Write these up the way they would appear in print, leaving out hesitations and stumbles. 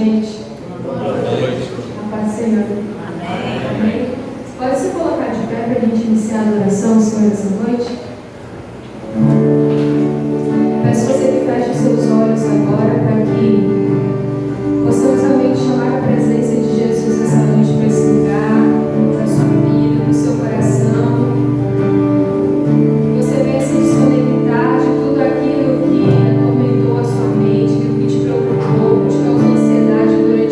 gente? Boa noite. A paz do Senhor. Amém. Amém. Pode se colocar de pé para a gente iniciar a adoração, Senhor, essa noite? Peço você que feche os seus olhos agora para que possamos realmente chamar a presença de Jesus essa noite para esse lugar, para a sua vida, para o seu coração. Você venha se desconectar de tudo aquilo que atormentou a sua mente, aquilo que te preocupou, que te causou ansiedade durante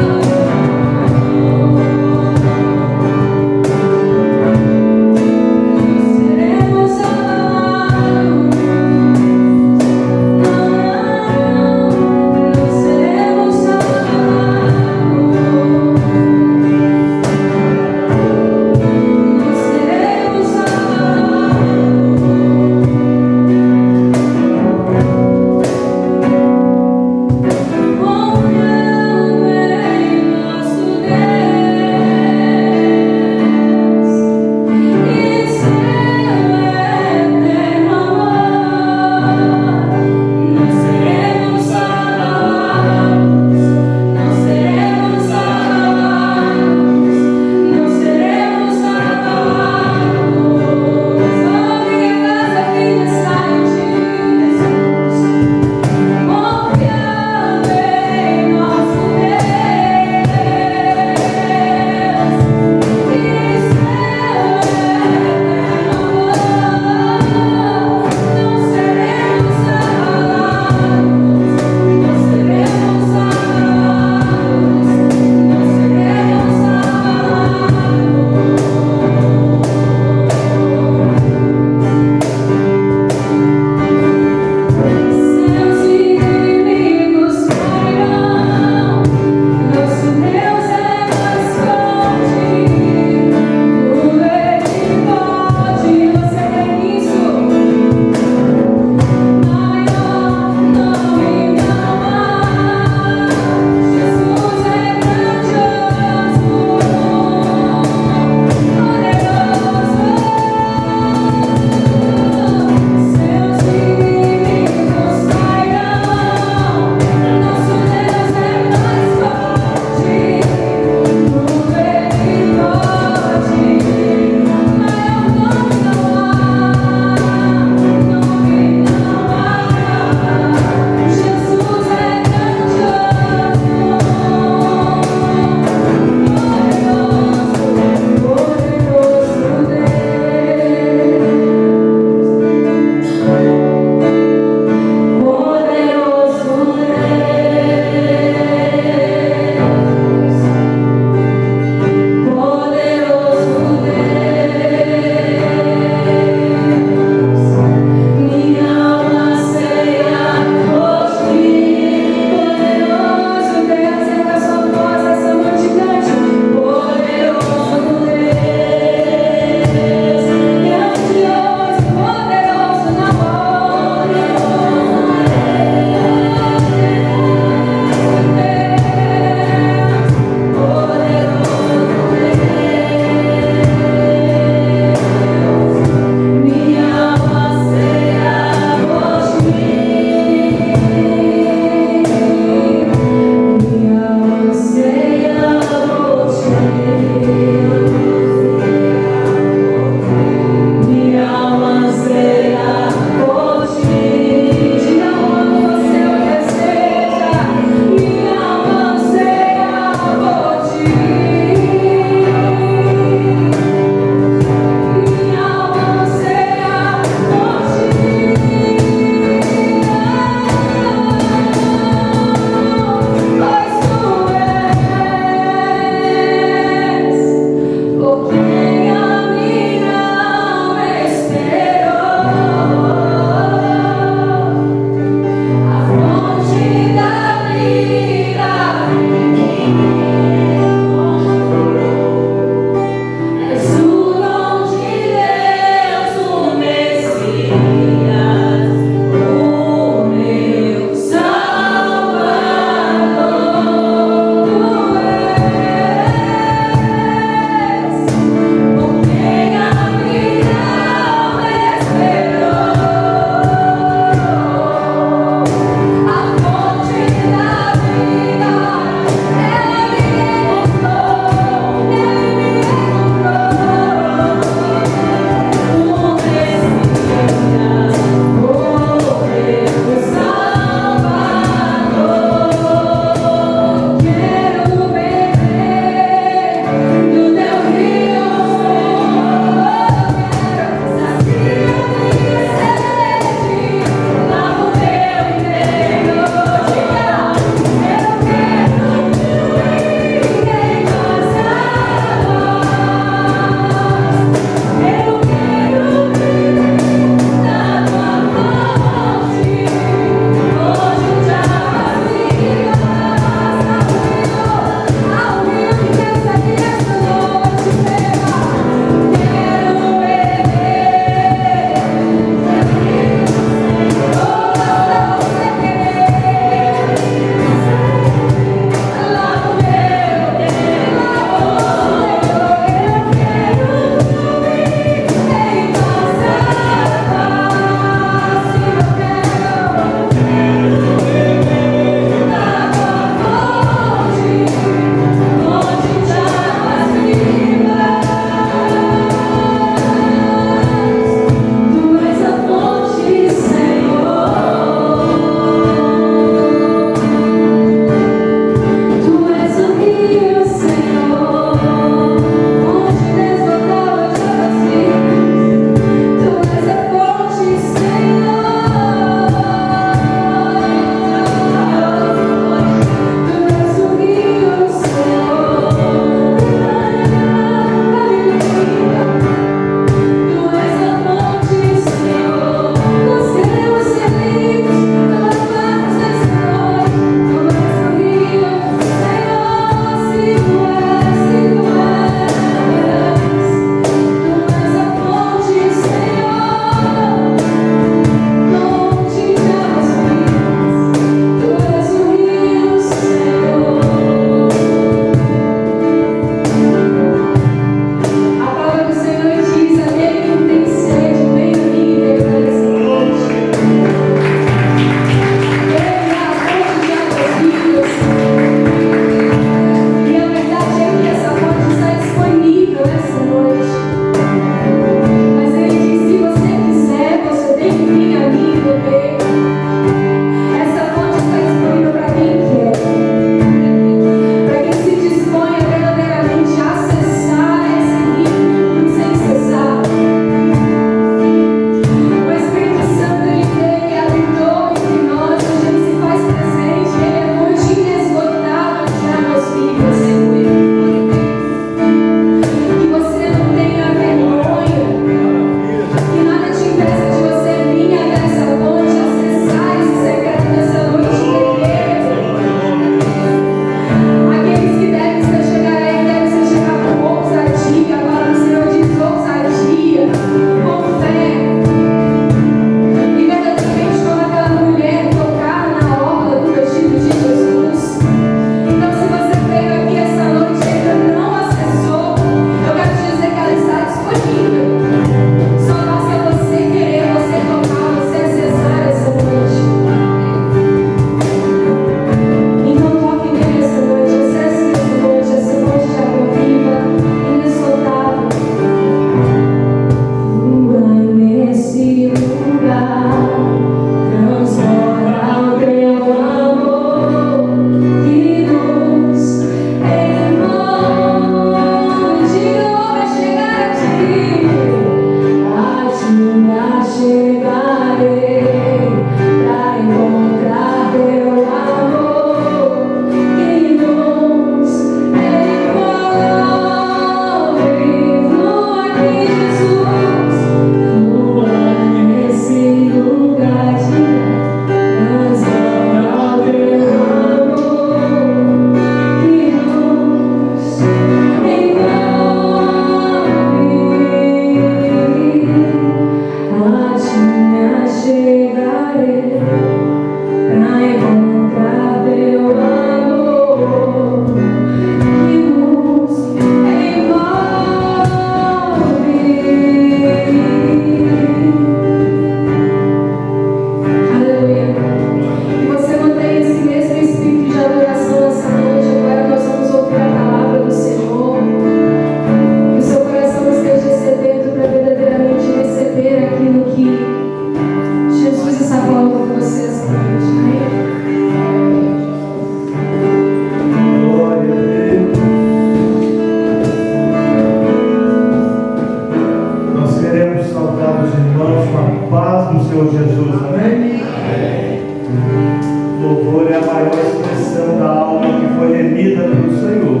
do Senhor.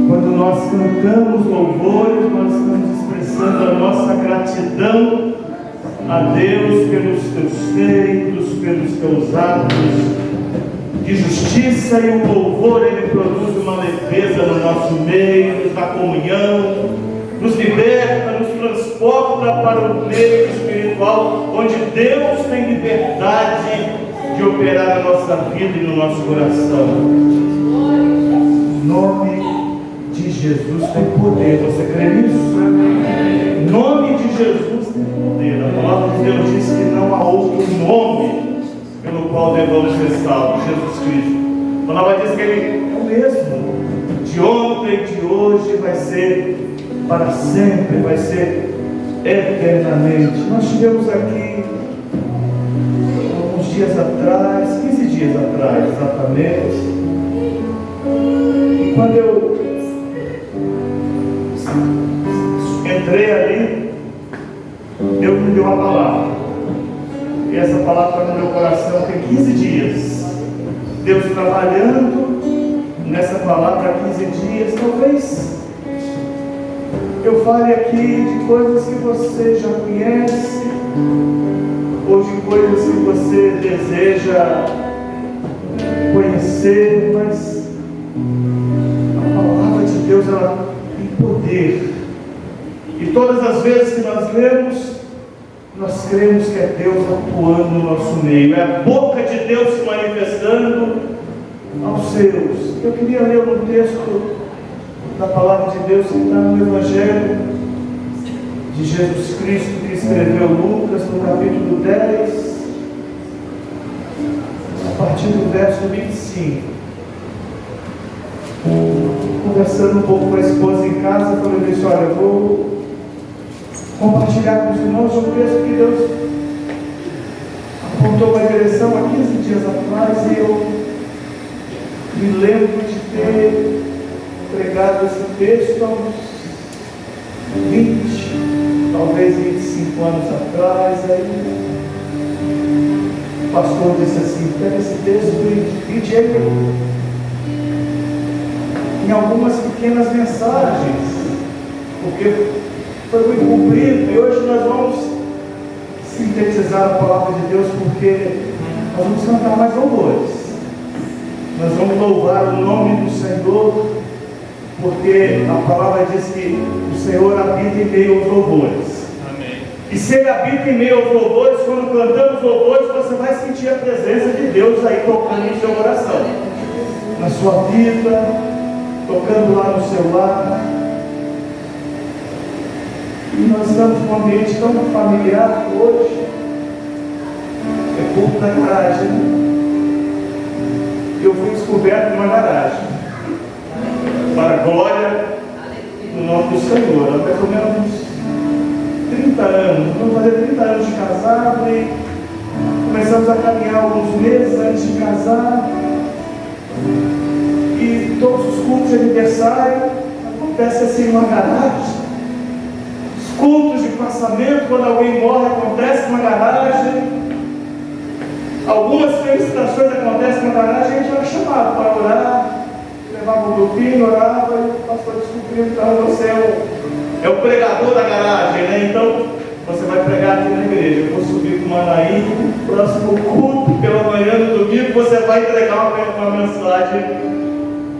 Quando nós cantamos louvores, nós estamos expressando a nossa gratidão a Deus pelos teus feitos, pelos teus atos de justiça, e o louvor ele produz uma leveza no nosso meio, nos dá comunhão, nos liberta, nos transporta para o meio espiritual, onde Deus tem liberdade de operar na nossa vida e no nosso coração. O nome de Jesus tem poder, você crê nisso? O nome de Jesus tem poder. A palavra de Deus diz que não há outro nome pelo qual devamos ser salvos, Jesus Cristo. A palavra diz que Ele é o mesmo, de ontem, de hoje, vai ser para sempre, vai ser eternamente. Nós tivemos aqui alguns dias atrás, 15 dias atrás exatamente, e quando eu entrei ali, Deus me deu uma palavra, e essa palavra está no meu coração tem 15 dias. Deus trabalhando nessa palavra há 15 dias. Talvez eu fale aqui de coisas que você já conhece, ou de coisas que você deseja conhecer, mas a palavra de Deus, ela tem poder. E todas as vezes que nós lemos, nós cremos que é Deus atuando no nosso meio, é a boca de Deus se manifestando aos seus. Eu queria ler um texto da palavra de Deus que está no Evangelho de Jesus Cristo, que escreveu Lucas, no capítulo 10, a partir do verso 25. Conversando um pouco com a esposa em casa, eu falei assim: olha, eu vou compartilhar com os irmãos um texto que Deus apontou uma direção há 15 dias atrás, e eu me lembro de ter pregado esse texto há uns 20, talvez 25 anos atrás. Aí o pastor disse assim: pega esse texto e divide ele em algumas pequenas mensagens, porque foi muito comprido, e hoje nós vamos sintetizar a palavra de Deus, porque nós vamos cantar mais louvores, nós vamos louvar o nome do Senhor, porque a palavra diz que o Senhor habita em meio aos louvores. Amém. E se Ele habita em meio aos louvores, quando cantamos louvores, você vai sentir a presença de Deus aí tocando no seu coração, na sua vida, tocando lá no seu lar. E nós estamos num ambiente tão familiar hoje, é culto da garagem. Eu fui descoberto numa garagem, para a glória do nome do Senhor. Há mais ou menos uns 30 anos, vamos fazer 30 anos de casado, e começamos a caminhar alguns meses antes de casar, e todos os cultos de aniversário acontecem assim numa garagem. Os cultos de passamento, quando alguém morre, acontece numa garagem. Algumas felicitações acontecem na garagem, a gente era chamado para orar, levava um grupinho, orava, e o pastor descobriu: então você é o pregador da garagem, né? Então você vai pregar aqui na igreja. Eu vou subir com o Manaí, no próximo culto, pela manhã do domingo, você vai entregar uma mensagem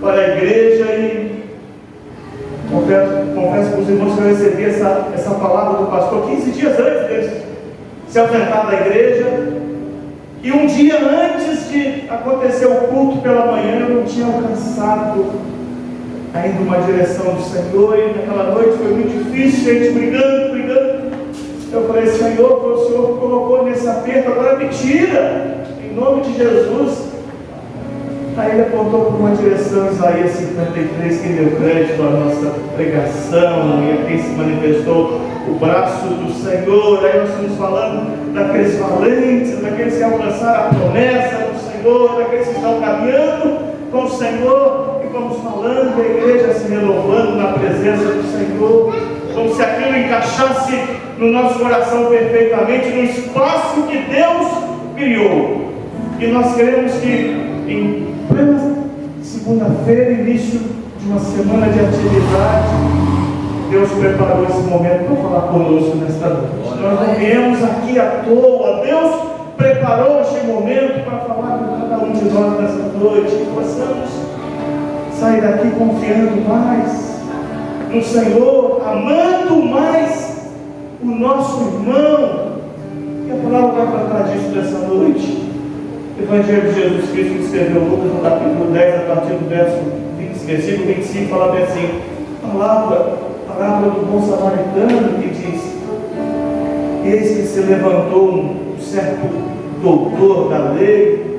para a igreja. E confesso para os irmãos que eu recebi essa palavra do pastor 15 dias antes dele se ausentar da igreja. E um dia antes de acontecer o culto pela manhã, eu não tinha alcançado ainda uma direção do Senhor, e naquela noite foi muito difícil, a gente brigando. Eu falei: Senhor, o Senhor me colocou nesse aperto, agora me tira, em nome de Jesus. Aí ele apontou para uma direção, Isaías 53, que deu crédito à nossa pregação, e aqui se manifestou o braço do Senhor. Aí nós estamos falando daqueles valentes, daqueles que alcançaram a promessa do Senhor, daqueles que estão caminhando com o Senhor, e vamos falando, a igreja se renovando na presença do Senhor, como se aquilo encaixasse no nosso coração perfeitamente, no espaço que Deus criou. E nós queremos que, em plena segunda-feira, início de uma semana de atividade, Deus preparou esse momento para falar conosco nesta noite. Nós não viemos aqui à toa, Deus preparou este momento para falar com cada um de nós nesta noite, que possamos sair daqui confiando mais no Senhor, amando mais o nosso irmão. E a palavra vai tratar disso nessa noite. O Evangelho de Jesus Cristo que escreveu Lucas no capítulo 10, a partir do versículo 25, fala bem assim: palavra do bom samaritano, que diz: eis que se levantou um certo doutor da lei,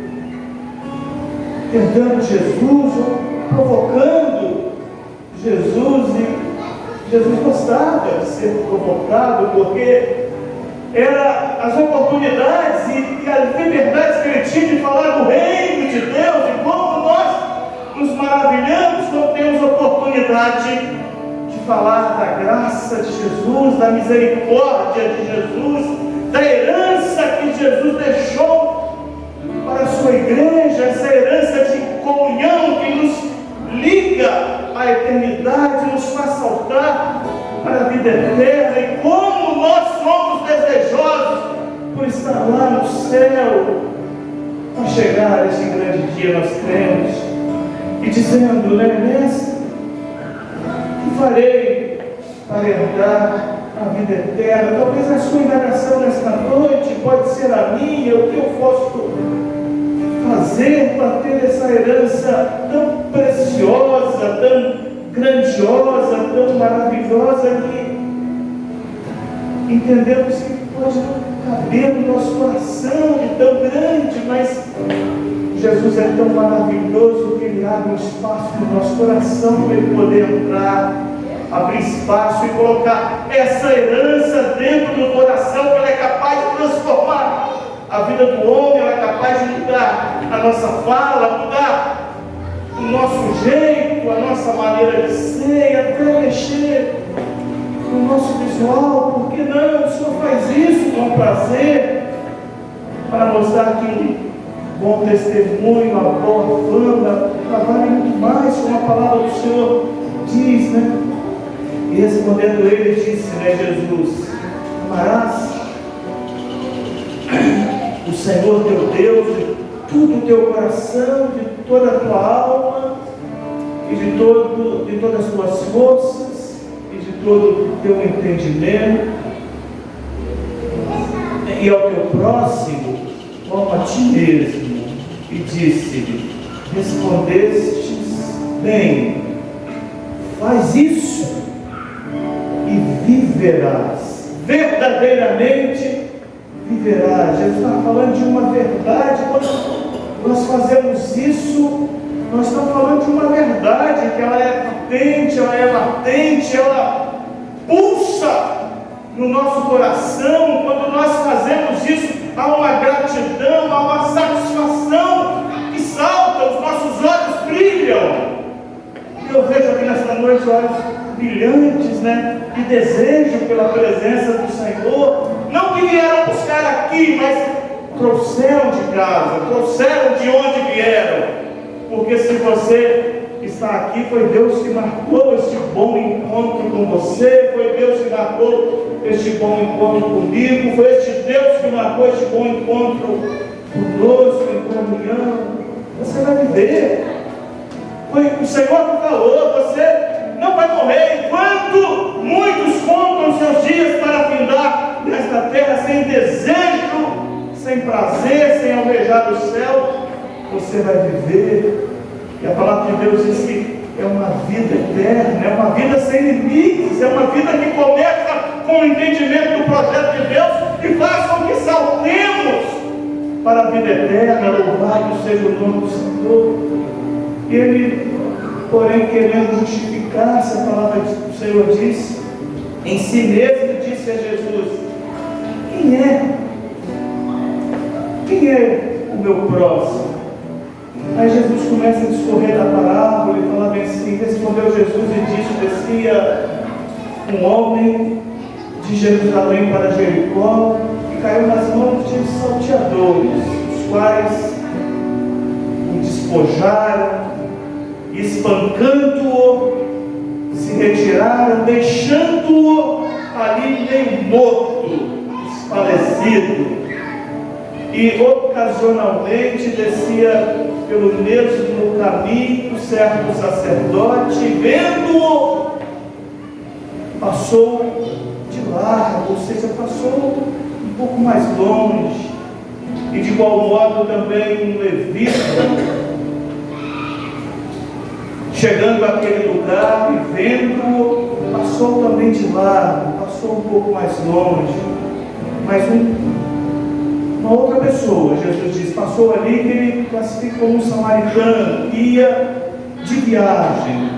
tentando Jesus, provocando Jesus, e Jesus gostava de ser provocado, porque eram as oportunidades e as liberdades que ele tinha de falar do reino de Deus, e como nós nos maravilhamos quando temos oportunidade de falar da graça de Jesus, da misericórdia de Jesus, da herança que Jesus deixou para a sua igreja, essa herança de comunhão que nos liga à eternidade, nos faz saltar para a vida eterna. E como nós somos desejosos por estar lá no céu, para chegar a esse grande dia, nós cremos, e dizendo, né, Mestre, que farei para herdar a vida eterna? Talvez a sua indagação nesta noite pode ser a minha, o que eu posso fazer para ter essa herança tão preciosa, tão grandiosa, tão maravilhosa, que entendemos que pode não caber no nosso coração de tão grande, mas Jesus é tão maravilhoso que Ele abre um espaço no nosso coração para Ele poder entrar, abrir espaço e colocar essa herança dentro do coração, que ela é capaz de transformar a vida do homem, ela é capaz de mudar a nossa fala, mudar o nosso jeito, a nossa maneira de ser, e até mexer no nosso visual. Por que não? O Senhor faz isso com prazer, para mostrar que um bom testemunho, a boa fama, vale muito mais, como a palavra do Senhor diz, né? E respondendo ele, disse, né, Jesus: amarás o Senhor teu Deus de todo o teu coração, de toda a tua alma, e de todas as tuas forças, e de todo o teu entendimento, e ao teu próximo como a ti mesmo. E disse-lhe: respondestes bem, faz isso e viverás, verdadeiramente viverás. Jesus está falando de uma verdade. Quando nós fazemos isso, nós estamos falando de uma verdade, que ela é patente, ela é latente, ela pulsa no nosso coração. Quando nós fazemos isso, há uma gratidão, há uma satisfação que salta, os nossos olhos brilham. Eu vejo aqui nesta noite olhos brilhantes, né? Que desejam pela presença do Senhor. Não que vieram buscar aqui, mas trouxeram de casa, trouxeram de onde vieram. Porque se você está aqui, foi Deus que marcou este bom encontro com você, foi Deus que marcou este bom encontro comigo, foi este Deus que marcou este bom encontro conosco, em comunhão. Você vai viver. Foi o Senhor que falou: você não vai morrer. Enquanto muitos contam seus dias para findar nesta terra sem desejo, sem prazer, sem almejar o céu, você vai viver. E a palavra de Deus diz que é uma vida eterna, é uma vida sem limites, é uma vida que começa com o entendimento do projeto de Deus e faz com que saltemos para a vida eterna. Louvado seja o nome do Senhor. E ele, porém, querendo justificar-se, a palavra do Senhor diz, em si mesmo disse a Jesus: quem é o meu próximo? Aí Jesus começa a discorrer da parábola e fala bem assim: respondeu Jesus e disse: descia um homem de Jerusalém para Jericó e caiu nas mãos de salteadores, os quais o despojaram, espancando-o, se retiraram, deixando-o ali meio morto, desfalecido. E ocasionalmente descia pelo mesmo caminho certo sacerdote, vendo-o, passou de largo, ou seja, passou um pouco mais longe. E de igual modo também um levita, chegando àquele lugar e vendo-o, passou também de largo, passou um pouco mais longe. Mas uma outra pessoa, Jesus diz, passou ali, que ele classifica como um samaritano, ia de viagem,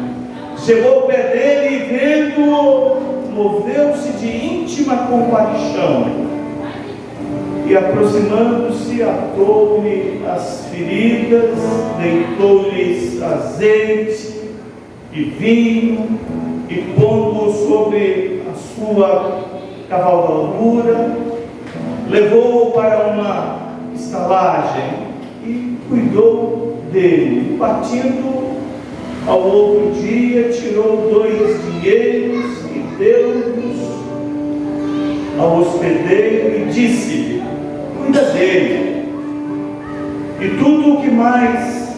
chegou ao pé dele e vendo-o, moveu-se de íntima compaixão e, aproximando-se, atou-lhe as feridas, deitou-lhes azeite e vinho e, pondo-o sobre a sua cavalgadura, levou-o para uma estalagem e cuidou dele. Partindo ao outro dia, tirou 2 dinheiros e deu-os ao hospedeiro e disse-lhe: cuida dele, e tudo o que mais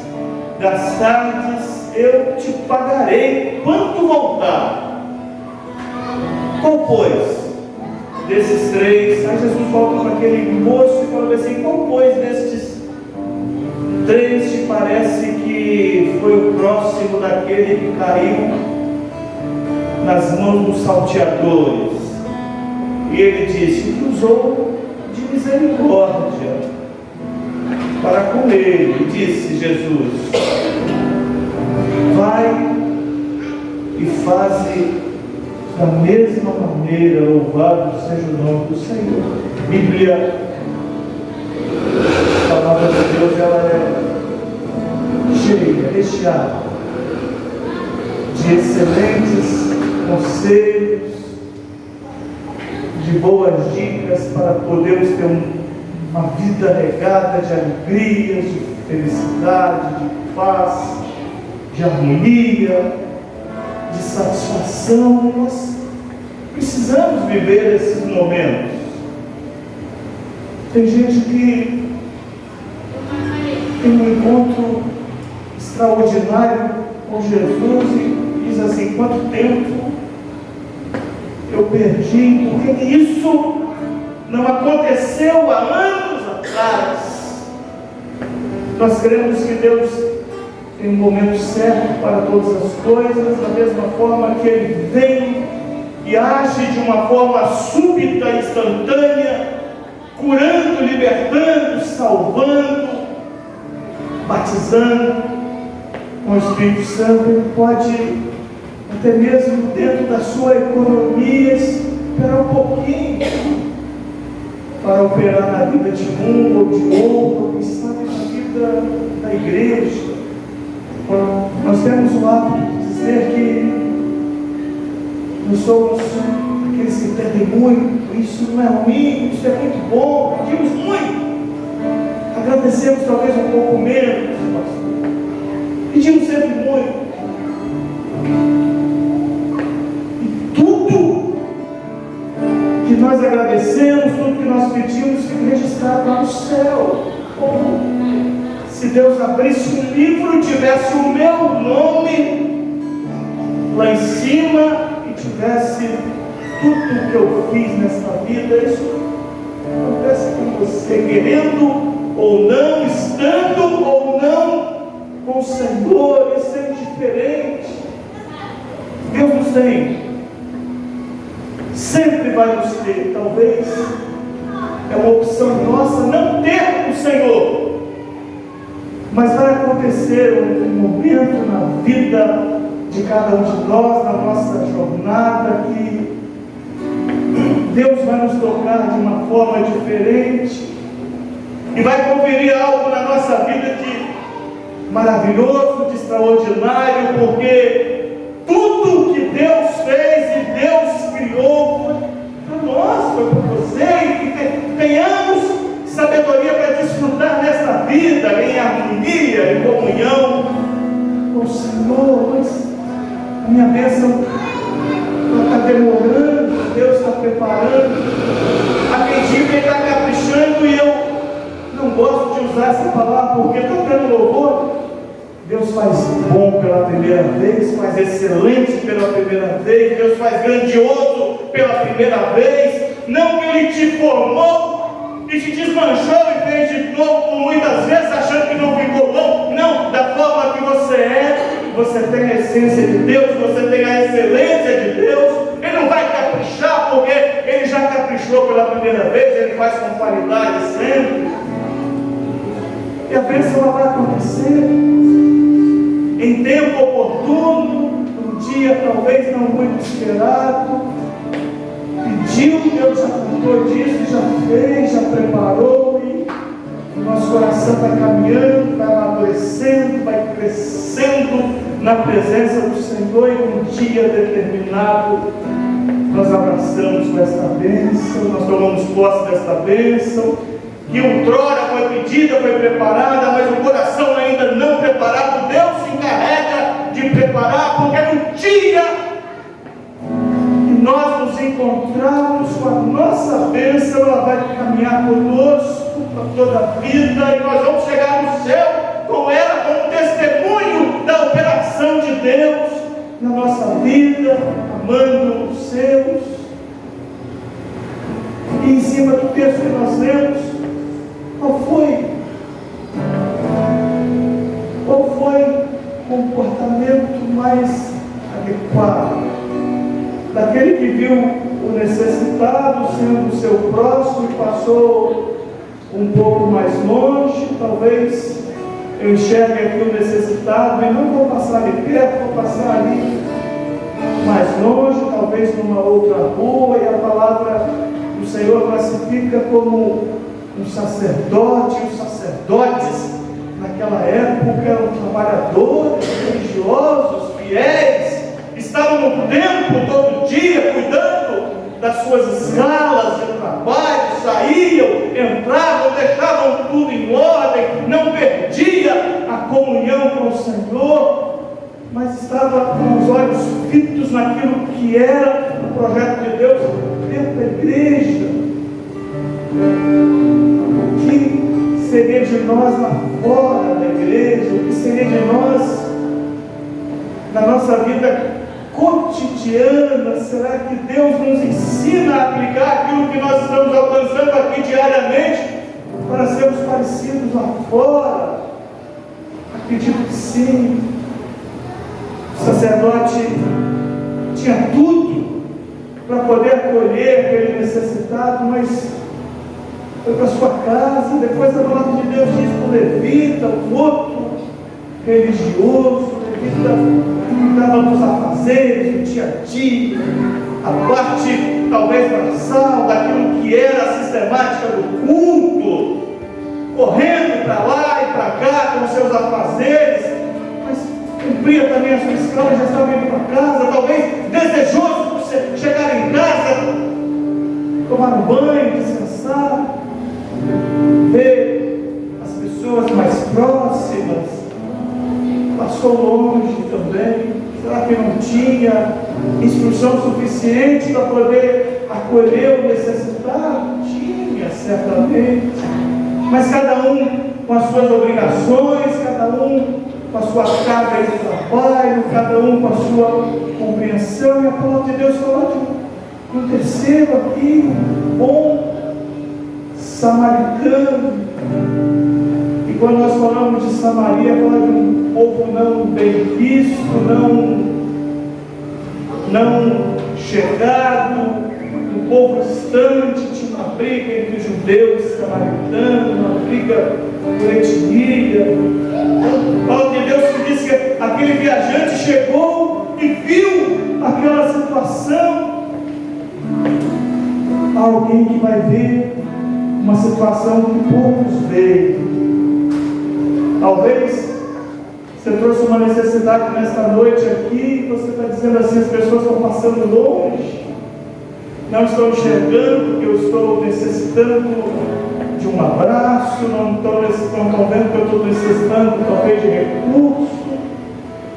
gastardes eu te pagarei quando voltar. Qual, pois, desses 3, aí Jesus volta para aquele moço e fala assim: qual, pois, destes 3 te parece que foi o próximo daquele que caiu nas mãos dos salteadores? E ele disse: o que usou de misericórdia para com ele. E disse Jesus: vai e faze da mesma maneira. Louvado seja o nome do Senhor. Bíblia, a palavra de Deus, ela é cheia, recheada de excelentes conselhos, de boas dicas para podermos ter uma vida regada de alegrias, de felicidade, de paz, de harmonia, de satisfação. Nós precisamos viver esses momentos. Tem gente que tem um encontro extraordinário com Jesus e diz assim: quanto tempo eu perdi, porque isso não aconteceu há anos atrás. Nós cremos que Deus tem um momento certo para todas as coisas, da mesma forma que Ele vem e age de uma forma súbita, instantânea, curando, libertando, salvando, batizando com o Espírito Santo. Ele pode, até mesmo dentro da sua economia, esperar um pouquinho para operar na vida de um ou de outro, quem sabe na vida da igreja. Nós temos o hábito de dizer que nós somos aqueles que pedem muito. Isso não é ruim, isso é muito bom, pedimos muito, agradecemos talvez um pouco menos, pedimos sempre muito. E tudo que nós agradecemos, tudo que nós pedimos, fica registrado lá no céu. Se Deus abrisse um livro e tivesse o meu nome lá em cima e tivesse tudo que eu fiz nesta vida, isso acontece com você, querendo ou não, estando ou não com o Senhor. Isso é indiferente. Deus nos tem, sempre vai nos ter. Talvez é uma opção nossa não ter o Senhor, mas vai acontecer um momento na vida de cada um de nós, na nossa jornada, que Deus vai nos tocar de uma forma diferente e vai conferir algo na nossa vida de maravilhoso, de extraordinário, porque tudo que Deus fez e Deus criou foi para nós, foi para você, e que tenhamos sabedoria para desfrutar nesta vida em harmonia, em comunhão com o Senhor. cantando e eu não gosto de usar essa palavra porque está tendo louvor. Deus faz bom pela primeira vez, faz excelente pela primeira vez, Deus faz grandioso pela primeira vez. Não que Ele te formou e te desmanchou e fez de novo por muitas vezes achando que não ficou bom. Não, da forma que você é, você tem a essência de Deus, você tem a excelência de Deus. Ele não vai caprichar porque Ele já caprichou pela primeira vez, Ele faz com qualidade sempre. E a bênção ela vai acontecer em tempo oportuno, um dia talvez não muito esperado. Pediu, Deus já cuidou disso, já fez, já preparou, e o nosso coração vai caminhando, vai amadurecendo, vai crescendo na presença do Senhor, e um dia determinado nós abraçamos com esta bênção, nós tomamos posse desta bênção, que outrora foi pedida, foi preparada, mas o coração ainda não preparado. Deus se encarrega de preparar, porque no dia que nós nos encontrarmos com a nossa bênção, ela vai caminhar conosco para toda a vida, e nós vamos chegar no céu com ela, como testemunho da operação de Deus na nossa vida, amando os seus. E em cima do texto que nós lemos, qual foi o comportamento mais adequado daquele que viu o necessitado sendo o seu próximo e passou um pouco mais longe? Talvez eu enxergue aqui o necessitado e não vou passar ali perto, vou passar ali mais longe, talvez numa outra rua, e a palavra do Senhor classifica como um sacerdote. Os sacerdotes naquela época eram trabalhadores religiosos, fiéis, estavam no templo todo dia cuidando das suas escalas de trabalho, saíam, entravam, deixavam tudo em ordem, não perdia a comunhão com o Senhor, mas estava com os olhos fitos naquilo que era o projeto de Deus dentro da igreja. O que seria de nós lá fora da igreja? O que seria de nós na nossa vida cotidiana? Será que Deus nos ensina a aplicar aquilo que nós estamos alcançando aqui diariamente para sermos parecidos lá fora? Acredito que sim. O sacerdote tinha tudo para poder acolher aquele necessitado, mas foi para sua casa. Depois a palavra de Deus diz para o levita, o outro religioso, o levita que estava nos afazeres, no dia a dia, a parte talvez braçal daquilo que era a sistemática do culto, correndo para lá e para cá com os seus afazeres, mas cumpria também a sua escala, já estava indo para casa, talvez desejoso por chegar em casa, tomar um banho, descansar, ver as pessoas mais próximas. Passou longe também. Será que não tinha instrução suficiente para poder acolher o necessitado? Tinha, certamente. Mas cada um com as suas obrigações, cada um com a sua carga de trabalho, cada um com a sua compreensão. E a palavra de Deus fala de um terceiro aqui, um bom samaritano. E quando nós falamos de Samaria, fala de um povo não bem visto, não chegado, um povo distante. Tinha uma briga entre judeus e samaritanos, uma briga por etnia. A palavra de Deus diz que aquele viajante chegou e viu aquela situação. Alguém que vai ver uma situação que poucos veem. Talvez você trouxe uma necessidade nesta noite aqui, e você está dizendo assim: as pessoas estão passando longe, não estão enxergando que eu estou necessitando de um abraço, não estão vendo que eu estou necessitando talvez de recurso.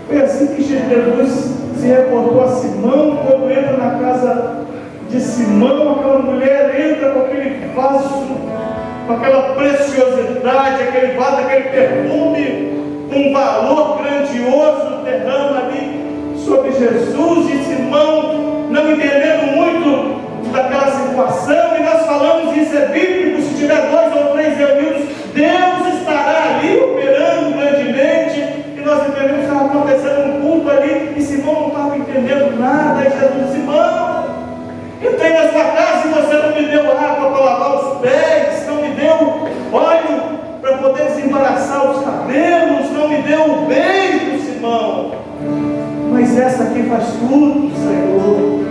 Foi assim que Jesus se reportou a Simão, quando entra na casa de Simão. Aquela mulher entra com aquele vaso com aquela preciosidade, aquele vaso, aquele perfume, um valor grandioso, derrama ali sobre Jesus. E Simão, não entendendo muito daquela situação, e nós falamos, isso é bíblico, se tiver 2 ou 3 reunidos, Deus estará ali operando grandemente. E nós entendemos que estava acontecendo um culto ali, e Simão não estava entendendo nada. E Jesus disse: Simão, entrei na sua casa e você não me deu água para lavar os pés, não me deu óleo para poder desembaraçar os cabelos, não me deu o beijo, Simão. Mas essa aqui faz tudo, Senhor.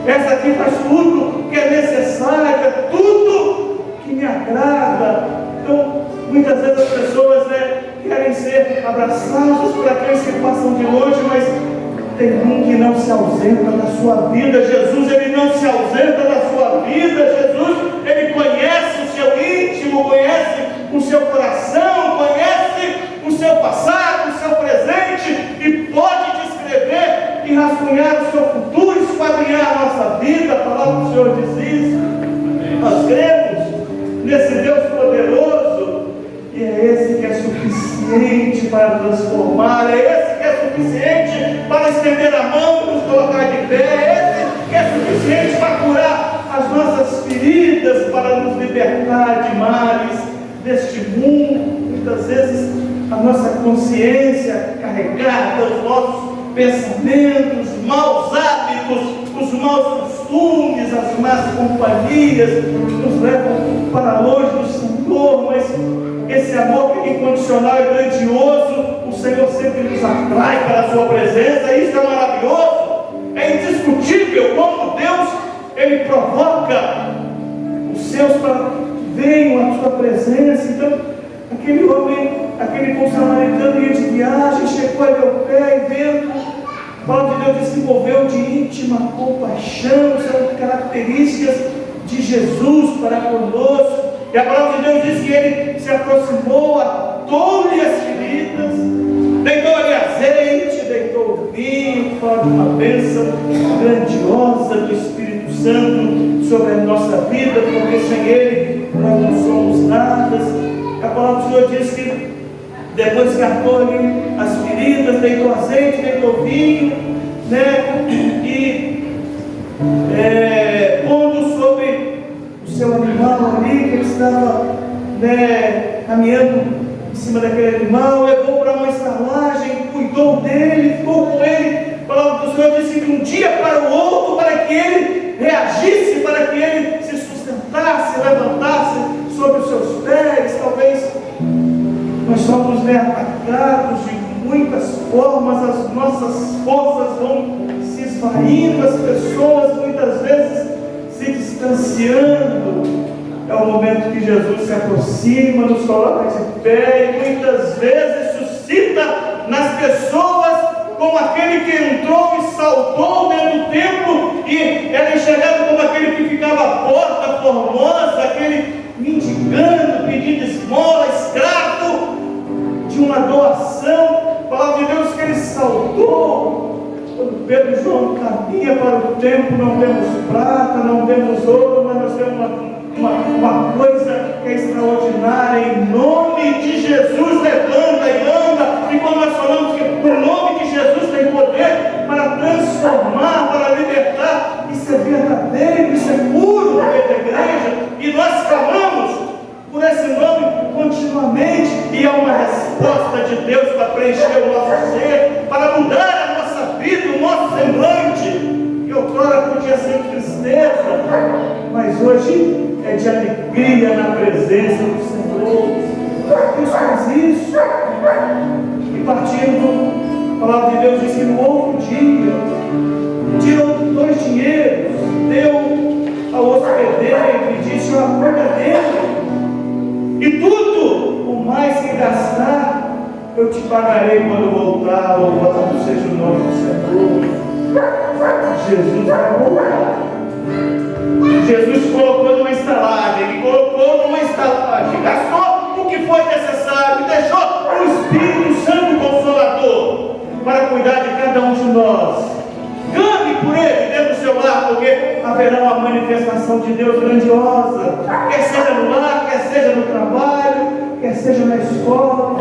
Essa aqui faz tudo que é necessário, é tudo que me agrada. Então, muitas vezes as pessoas querem ser abraçadas por aqueles que passam de longe, mas tem um que não se ausenta da sua vida. Jesus, ele não se ausenta da sua vida. Jesus, ele conhece o seu íntimo, conhece o seu coração, conhece o seu passado, o seu presente, e pode descrever e rascunhar o seu futuro, esquadrinhar a nossa vida. A palavra do Senhor diz isso. Nós cremos nesse Deus poderoso, e é esse que é suficiente para transformar, é esse que é suficiente para estender a mão e nos colocar de pé, é esse que é suficiente para curar as nossas feridas, para nos libertar de males deste mundo. Muitas vezes a nossa consciência carregada, os nossos pensamentos, maus hábitos, os maus costumes, as más companhias nos levam para longe do Senhor. Mas esse amor que é incondicional e grandioso, o Senhor sempre nos atrai para a sua presença. Isso é maravilhoso, é indiscutível como Deus, ele provoca os seus para que venham à sua presença. Então, aquele homem, aquele bom samaritano ia de viagem, chegou ali ao pé e vendo, a palavra de Deus desenvolveu de íntima compaixão. São características de Jesus para conosco. E a palavra de Deus diz que ele se aproximou, atou-lhe as feridas, deitou-lhe azeite, deitou vinho, fala de uma bênção grandiosa do Espírito Santo sobre a nossa vida, porque sem ele nós não somos nada. A palavra do Senhor diz que depois que atou-lhe as feridas, deitou azeite, deitou vinho, e pondo sobre o seu animal ali, que ele estava caminhando em cima daquele animal, levou para uma estalagem, cuidou dele, ficou com ele. A palavra do Senhor disse que de um dia para o outro, para que ele reagisse, para que ele se sustentasse, levantasse sobre os seus pés. Talvez nós somos atacados de muitas formas, as nossas forças vão se esvaindo, as pessoas muitas vezes se distanciando. É o momento que Jesus se aproxima, nos coloca de pé e muitas vezes suscita nas pessoas como aquele que entrou e saltou dentro do templo e era enxergado como aquele que ficava à porta formosa, aquele mendigando, pedindo esmola, escravo de uma doação. A palavra de Deus que ele saltou. Quando Pedro e João caminham para o templo, não temos prata, não temos ouro, mas nós temos uma coisa que é extraordinária. Em nome de Jesus, levanta e anda. E quando nós falamos que o nome de Jesus tem poder para transformar, para libertar, isso é verdadeiro, isso é puro no meio da igreja, e nós clamamos por esse nome continuamente, e há uma resposta de Deus para preencher o nosso ser, para mudar a nossa vida, o nosso semblante. E outrora podia ser tristeza, mas hoje é de alegria na presença do Senhor. Deus faz isso. E partindo, a palavra de Deus diz que no outro dia tirou 2 dinheiros, deu ao hospedeiro e disse: uma cuida dele, e tudo o mais que gastar eu te pagarei quando voltar. Louvado seja o nome do Senhor. Jesus vai voltar. Jesus colocou numa estalagem, gastou o que foi necessário, deixou o Espírito Santo Consolador para cuidar de cada um de nós. Clame por ele dentro do seu lar, porque haverá uma manifestação de Deus grandiosa, quer seja no lar, quer seja seja no trabalho, quer seja na escola,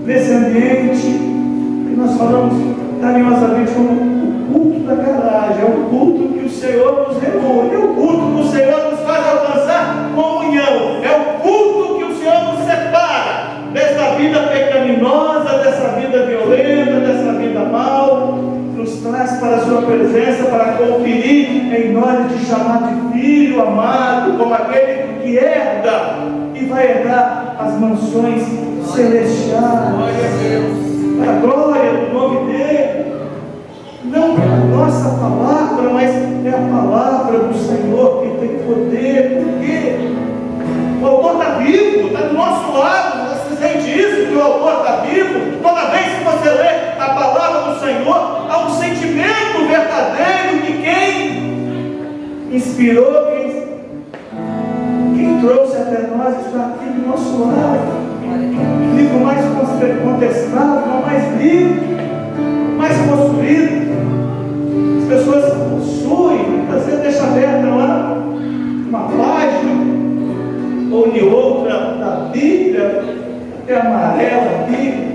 nesse ambiente que nós falamos carinhosamente como o culto da garagem. É o culto que o Senhor nos reúne, é o culto que o Senhor nos faz alcançar comunhão, é o culto que o Senhor nos separa dessa vida pecaminosa, dessa vida violenta, dessa vida mal, nos traz para a sua presença para conferir em nós, de chamar de filho amado, como aquele que herda e vai herdar as mansões celestiais. Glória a Deus. Para a glória do nome dele. Não é a nossa palavra, mas é a palavra do Senhor que tem poder, porque o autor está vivo, está do nosso lado. Você sente isso, que o autor está vivo? Toda vez que você lê a palavra do Senhor, há um sentimento verdadeiro que quem inspirou, quem trouxe até nós está aqui do nosso lado. Livro mais contestado, não mais lido, mais construído. As pessoas possuem, muitas vezes deixa aberta lá uma página ou de outra da Bíblia, até amarela a Bíblia.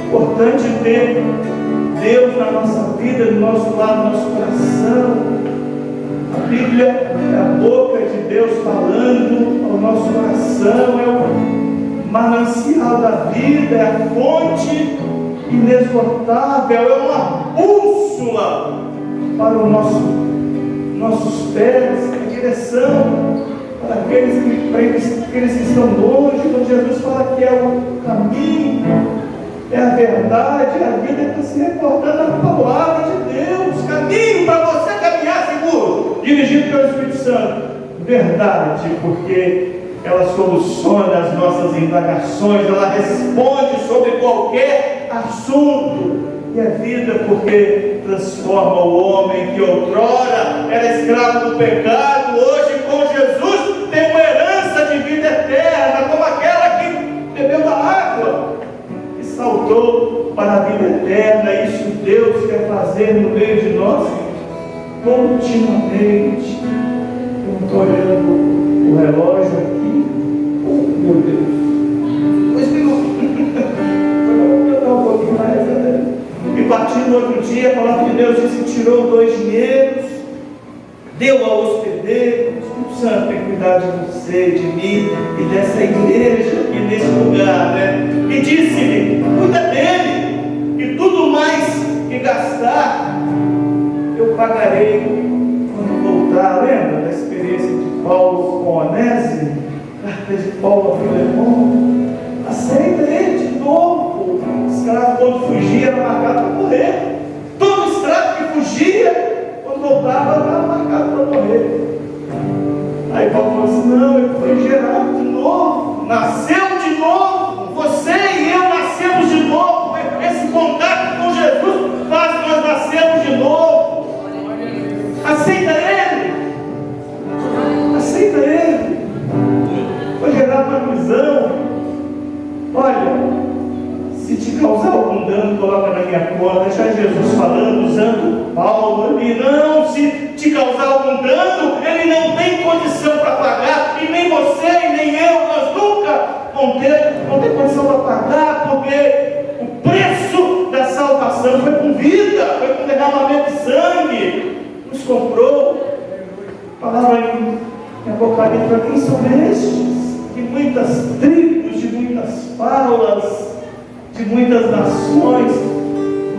Importante ter Deus na nossa vida, do nosso lado, no nosso coração. A Bíblia é a boca de Deus falando ao nosso coração, é o manancial da vida, é a fonte inesgotável, é uma bússola para os nossos pés, a direção para aqueles que estão longe. Quando Jesus fala que é o caminho, é a verdade, é a vida, está se reportando a palavra de Deus, caminho para você caminhar seguro, dirigido pelo Espírito Santo. Verdade, porque ela soluciona as nossas indagações, ela responde sobre qualquer assunto, e a vida, porque transforma o homem que outrora era escravo do pecado, hoje com Jesus tem uma herança de vida eterna, como aquela que bebeu da água e saltou para a vida eterna. Isso Deus quer fazer no meio de nós continuamente. Eu não estou olhando o relógio aqui. Oh, meu Deus, 2 minutos. Vou dar um pouquinho mais, né? E partindo no outro dia, a palavra de Deus disse que tirou 2 dinheiros, deu ao hospedeiro. O Espírito Santo tem cuidado de você, de mim e dessa igreja aqui nesse lugar, né? E disse-lhe: cuida dele, e tudo mais que gastar eu pagarei quando voltar. Lembra da experiência de Paulo com Onésimo? Carta de Paulo a Filemão. Aceita ele de novo. O escravo, quando fugia, era marcado para morrer. Todo escravo que fugia, quando voltava, estava marcado para morrer. Aí Paulo falou assim: não, ele foi gerado de novo, nasceu de novo. Você e eu nascemos de novo. Esse contato com Jesus faz que nós nascemos de novo. Aceita ele. Aceita ele. Foi gerado na prisão. Olha, se te causar algum dano, coloca na minha conta. Deixa Jesus falando, usando Paulo ali. Não, se te causar algum dano, ele não tem condição para pagar. E nem você, e nem eu, nós nunca vamos ter condição para pagar, porque o preço da salvação foi com vida, foi com derramamento de sangue. Nos comprou. A palavra em Apocalipse: para quem são estes? De muitas tribos, de muitas falas, de muitas nações,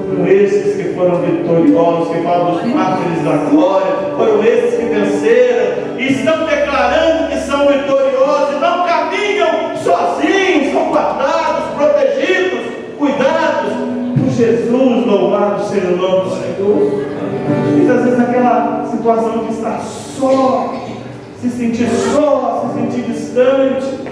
foram esses que foram vitoriosos, que falam dos mártires da glória, foram esses que venceram e estão declarando que são vitoriosos, e não caminham sozinhos, são guardados, protegidos, cuidados por Jesus. Louvado seja o nome do Senhor. Muitas vezes naquela situação de estar só, se sentir só, se sentir distante,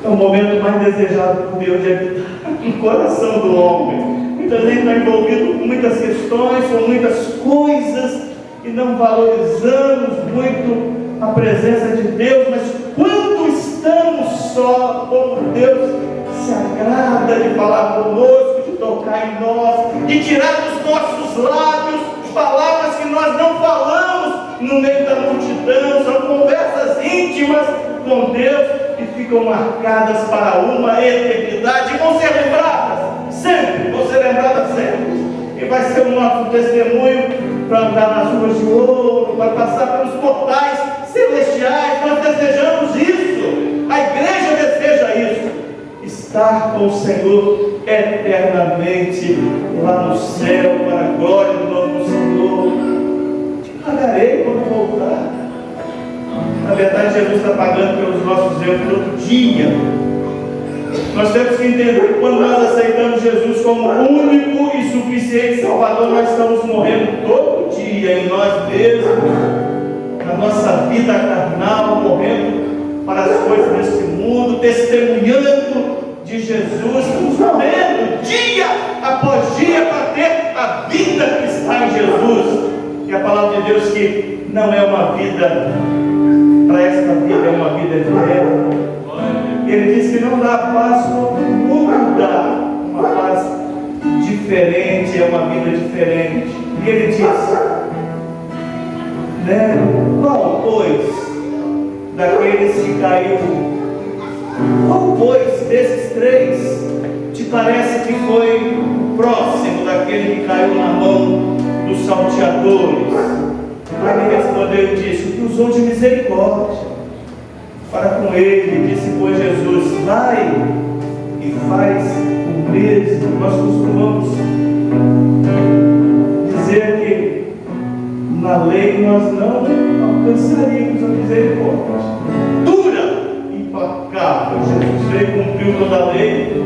é o momento mais desejado por Deus de habitar no coração do homem. Muitas vezes está envolvido com muitas questões, com muitas coisas, e não valorizamos muito a presença de Deus, mas quando estamos só, como Deus se agrada de falar conosco, de tocar em nós, de tirar dos nossos lábios palavras que nós não falamos no meio da multidão. São conversas íntimas íntimas com Deus e ficam marcadas para uma eternidade. E vão ser lembradas sempre, vão ser lembradas sempre. E vai ser o nosso testemunho para andar nas ruas de ouro, para passar pelos portais celestiais. Nós desejamos isso. A igreja deseja isso. Estar com o Senhor eternamente lá no céu, para a glória do nome do Senhor. Te pagarei quando voltar. Na verdade, Jesus está pagando pelos nossos erros todo dia. Nós temos que entender que quando nós aceitamos Jesus como único e suficiente Salvador, nós estamos morrendo todo dia em nós mesmos, na nossa vida carnal, morrendo para as coisas deste mundo, testemunhando de Jesus, estamos morrendo dia após dia para ter a vida que está em Jesus. E a palavra de Deus que não é uma vida para esta vida, é uma vida eterna. Ele diz que não dá paz como o mundo dá, uma paz diferente, é uma vida diferente. E ele diz, né? Qual, pois, daqueles que caíram, qual, pois, desses três, te parece que foi próximo daquele que caiu na mão dos salteadores? Aí ele respondeu e disse, que usou de misericórdia para com ele. Disse, pois, Jesus, vai e faz o mesmo. Nós costumamos dizer que na lei nós não alcançaríamos a misericórdia dura, implacável. Jesus veio, cumpriu toda a lei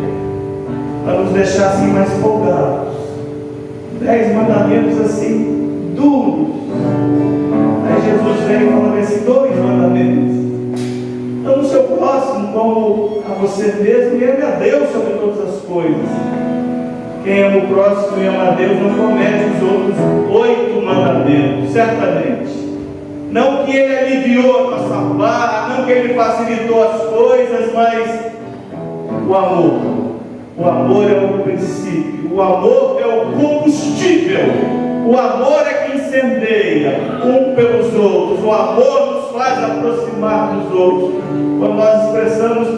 para nos deixar assim mais folgados. 10 mandamentos assim duros. Aí Jesus veio e falou esses 2 mandamentos: ame o seu próximo como a você mesmo, e ame a Deus sobre todas as coisas. Quem ama o próximo e ama a Deus não comete os outros 8 mandamentos, certamente. Não que ele aliviou a nossa barra, não que ele facilitou as coisas, mas o amor. O amor é o princípio, o amor é o combustível, o amor é que incendeia um pelos outros, o amor nos faz aproximar dos outros. Quando nós expressamos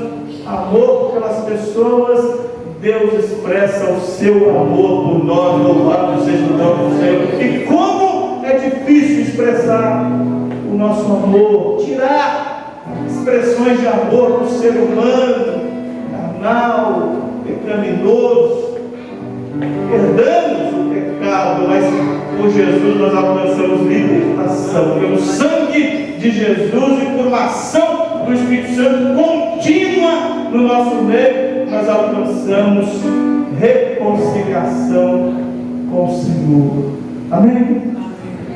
amor pelas pessoas, Deus expressa o seu amor por nós. Louvado seja o nome do Senhor. E como é difícil expressar o nosso amor, tirar expressões de amor do ser humano, carnal, pecaminoso. Herdamos o pecado, mas por Jesus nós alcançamos libertação, pelo sangue de Jesus e por uma ação do Espírito Santo contínua no nosso meio, nós alcançamos reconciliação com o Senhor. Amém?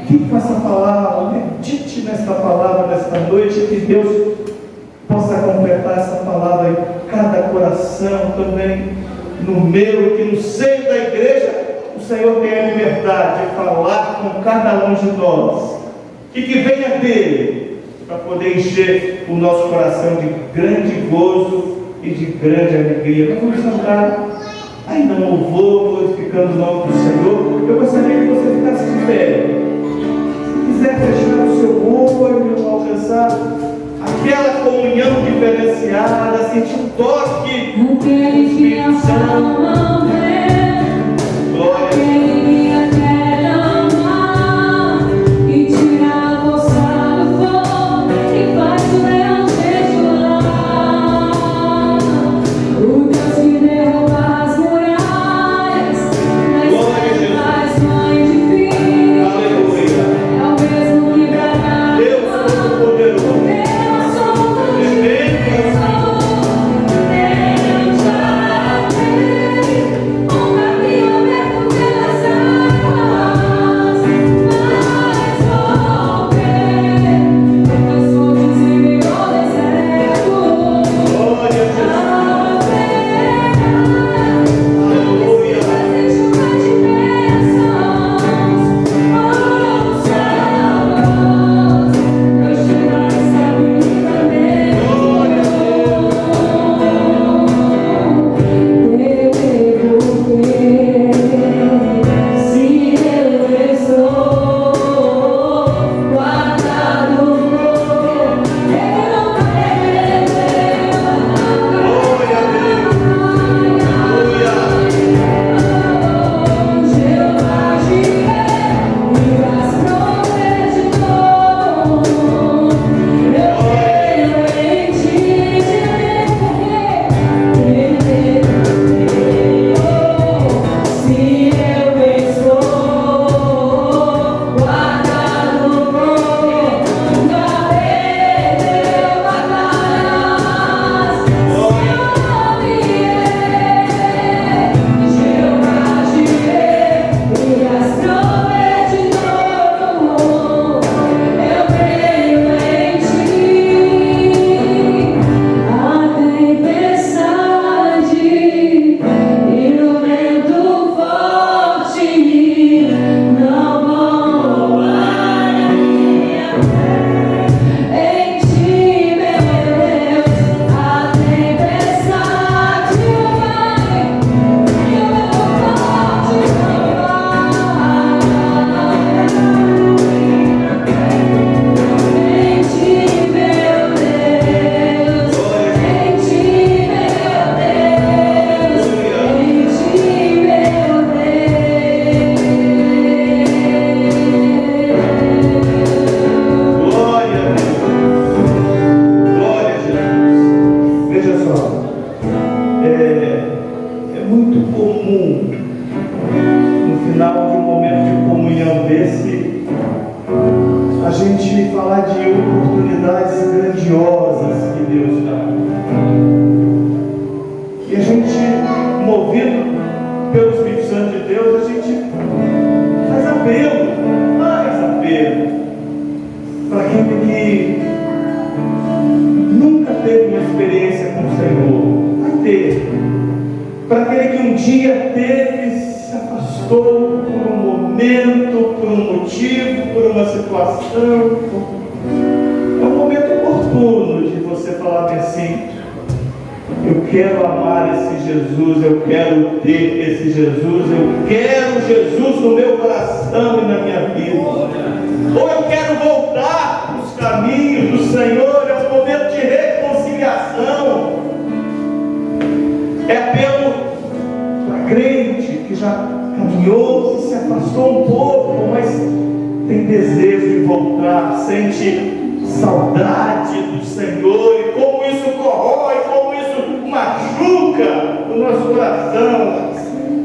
Fique com essa palavra, medite nesta palavra nesta noite, que Deus possa completar essa palavra em cada coração também, no meu e que no seio da igreja o Senhor tenha a liberdade de falar com cada um de nós, e que venha dele para poder encher o nosso coração de grande gozo e de grande alegria. Nós vamos cantar ainda no louvor, glorificando o nome do Senhor. Eu gostaria que você ficasse de pé. Se quiser fechar o seu olho, alcançar aquela comunhão diferenciada, sentir um toque do Espírito Santo. Glória. Oh a gente falar de oportunidades grandiosas que Deus dá. E a gente, movido pelo Espírito Santo de Deus, a gente faz apelo, para aquele que nunca teve uma experiência com o Senhor. Vai ter. Para aquele que um dia teve, se afastou por um momento, por um motivo, por uma situação. É um momento oportuno de você falar assim: eu quero amar esse Jesus, eu quero ter esse Jesus, eu quero Jesus no meu coração e na minha vida. Ou eu quero voltar nos caminhos do Senhor. É um momento de reconciliação. É apelo para crente que já caminhou, se afastou um pouco, mas tem desejo de voltar, sente saudade do Senhor, e como isso corrói, como isso machuca o nosso coração.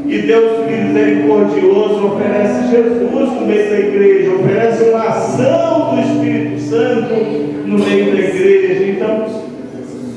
E Deus misericordioso oferece Jesus no meio da igreja, oferece uma ação do Espírito Santo no meio da igreja. Então,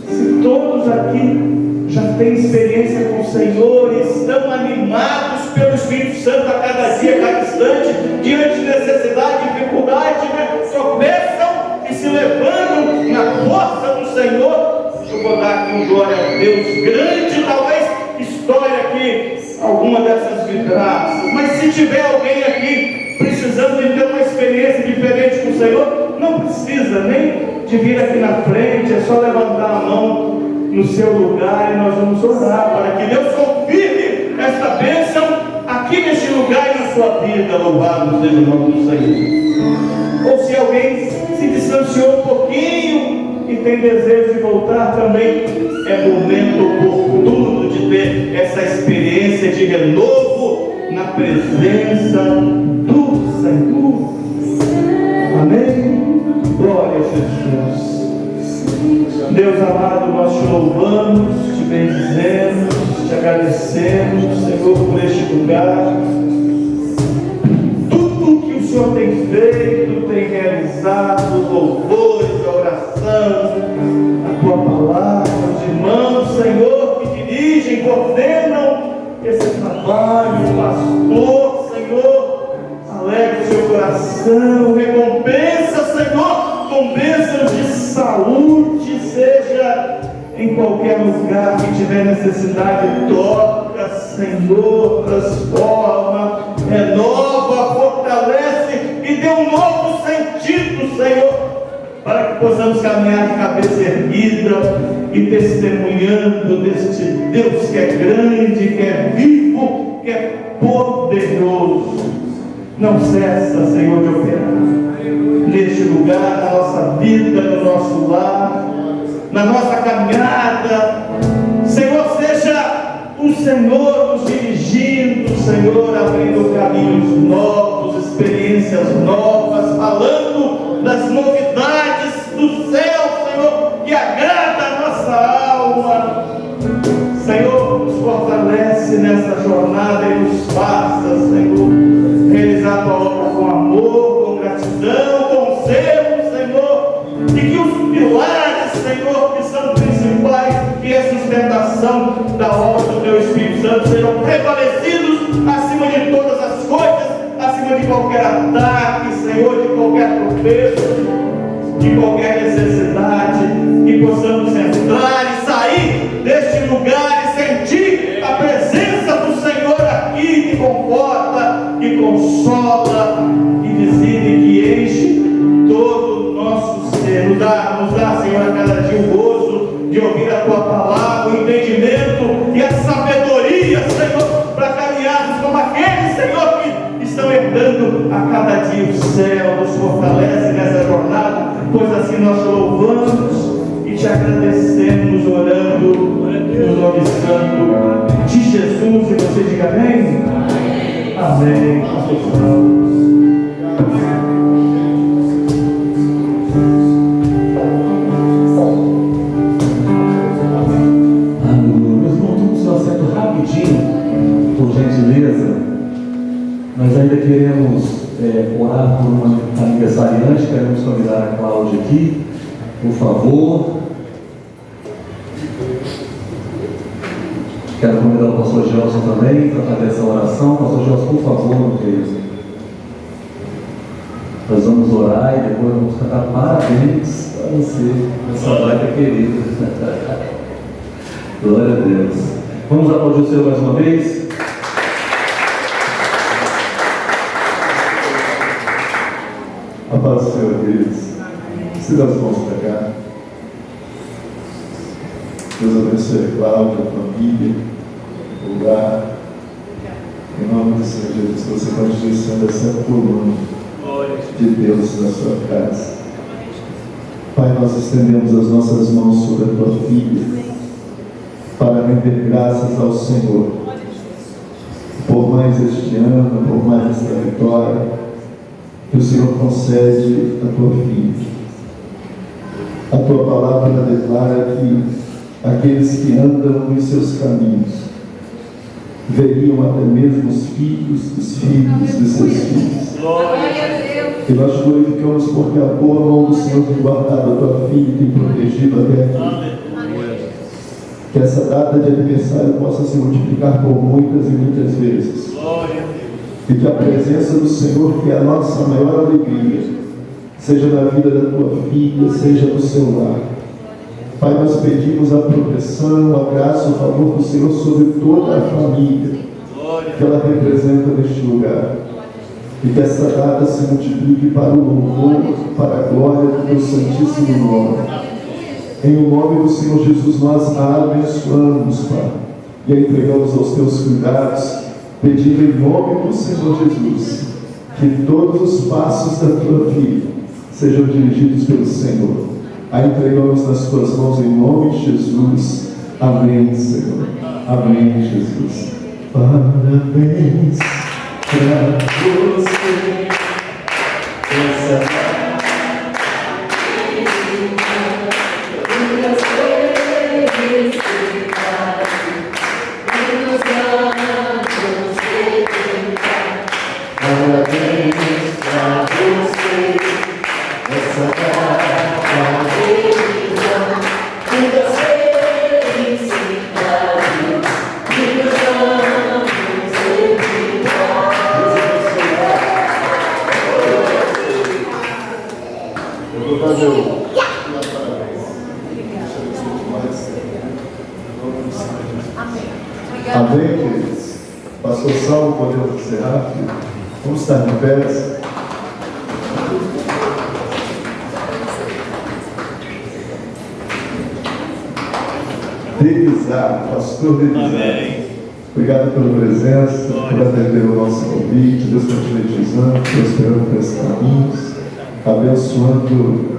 se todos aqui já têm experiência com o Senhor e estão animados pelo Espírito Santo a cada dia, a cada instante, diante de necessidade, dificuldade, tropeçam e se levantam na força do Senhor, eu vou dar aqui um glória a Deus grande. Talvez estoure aqui alguma dessas vidraças, mas se tiver alguém aqui precisando de ter uma experiência diferente com o Senhor, não precisa nem de vir aqui na frente, é só levantar a mão no seu lugar e nós vamos orar para que Deus confirme esta bênção aqui neste lugar e na sua vida. Louvado seja o nome do Senhor. Ou se alguém se distanciou um pouquinho e tem desejo de voltar também, é momento oportuno de ter essa experiência de renovo na presença do Senhor. Amém? Glória a Jesus. Deus amado, nós te louvamos, te bendizemos, te agradecemos, Senhor, por este lugar. Tudo que o Senhor tem feito, tem realizado, louvores, a oração, a tua palavra, os irmãos, Senhor, que dirigem, coordenam esse trabalho, o pastor, Senhor, alegra o seu coração, recompensa, Senhor, com bênçãos de saúde, seja em qualquer lugar que tiver necessidade, toca, Senhor, transforma, renova, fortalece e dê um novo sentido, Senhor, para que possamos caminhar de cabeça erguida e testemunhando deste Deus que é grande, que é vivo, que é poderoso. Não cessa, Senhor, de operar neste lugar, na nossa vida, no nosso lar, na nossa caminhada. Senhor, seja o Senhor nos dirigindo, Senhor, abrindo caminhos novos, experiências novas, falando das novidades do céu, Senhor, que agrada a nossa alma. Senhor, nos fortalece nessa jornada e nos faça, Senhor, realizar a tua obra com amor, com gratidão, com zelo, Senhor, e que os pilares, Senhor, que são principais, que é a sustentação da obra do teu Espírito Santo, sejam prevalecidos acima de todas as coisas, acima de qualquer ataque, Senhor, de qualquer tropeço, de qualquer necessidade, que possamos entrar e sair deste lugar e sentir a presença do Senhor aqui, que conforta, que consola, que visita e que enche todo o nosso ser. Nos dá, Senhor, a cada dia o gozo de ouvir a tua palavra, o entendimento e a sabedoria, Senhor, para caminharmos como aqueles, Senhor, que estão herdando a cada dia o céu. Nos fortalece nessa jornada, pois assim nós te louvamos e te agradecemos, orando no nome santo de Jesus. E você diga amém? Amém. Pastor. Nós ainda queremos orar por uma aniversário aniversariante, queremos convidar a Cláudia aqui, por favor. Quero convidar o pastor Gelson também para fazer essa oração. Pastor Gelson, por favor, meu querido. Nós vamos orar e depois vamos cantar parabéns para você, essa data querida. Glória a Deus. Vamos aplaudir o Senhor mais uma vez. A paz do Senhor, queridos. Estenda as mãos para cá. Deus abençoe a Cláudia, a família, o lugar. Em nome do Senhor Jesus, que você continue sendo essa coluna de Deus na sua casa. Pai, nós estendemos as nossas mãos sobre a tua filha para render graças ao Senhor por mais este ano, por mais esta vitória que o Senhor concede à tua filha. A tua palavra declara que aqueles que andam em seus caminhos veriam até mesmo os filhos dos filhos de seus filhos. E nós glorificamos porque a boa mão do Senhor tem guardado a tua filha e tem protegido até aqui. Que essa data de aniversário possa se multiplicar por muitas e muitas vezes. E que a presença do Senhor, que é a nossa maior alegria, seja na vida da tua filha, seja no seu lar. Pai, nós pedimos a proteção, a graça, o favor do Senhor sobre toda a família que ela representa neste lugar. E que essa data se multiplique para o louvor, para a glória do teu santíssimo nome. Em o nome do Senhor Jesus, nós a abençoamos, Pai, e a entregamos aos teus cuidados, pedindo em nome do Senhor Jesus que todos os passos da tua filha sejam dirigidos pelo Senhor. A entregamos nas tuas mãos em nome de Jesus. Amém, Senhor. Amém, Jesus. Parabéns para você. Amém, queridos. Pastor Salmo, podemos encerrar? Vamos estar de pé. Devisar, pastor Devisar. Obrigado pela presença, por atender o nosso convite. Deus continue te usando, prosperando por esses caminhos, abençoando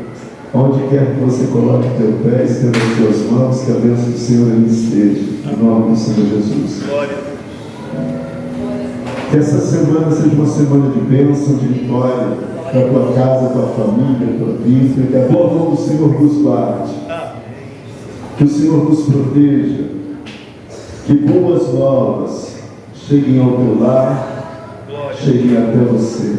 onde quer que você coloque teu pé, estenda as tuas mãos, que a bênção do Senhor ali esteja. Em nome do Senhor Jesus. Que essa semana seja uma semana de bênção, de vitória para a tua casa, tua família, tua vida. Que a boa mão do Senhor nos guarde. Que o Senhor nos proteja. Que boas novas cheguem ao teu lar, cheguem até você.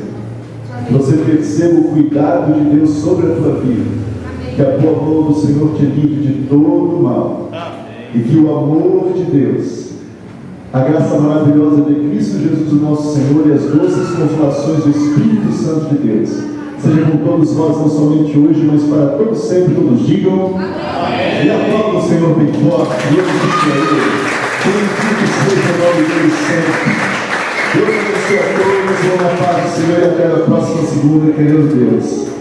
Que você perceba o cuidado de Deus sobre a tua vida. Que a boa mão do Senhor te livre de todo o mal. E que o amor de Deus, a graça maravilhosa de Cristo Jesus, o nosso Senhor, e as doces consolações do Espírito Santo de Deus, seja com todos nós, não somente hoje, mas para todos sempre. Todos digam amém. E aplauda o Senhor bem forte. Deus abençoe ele. Bendito seja o nome dele sempre. Deus abençoe a todos. Vamos na paz do Senhor e até a próxima segunda, querendo Deus.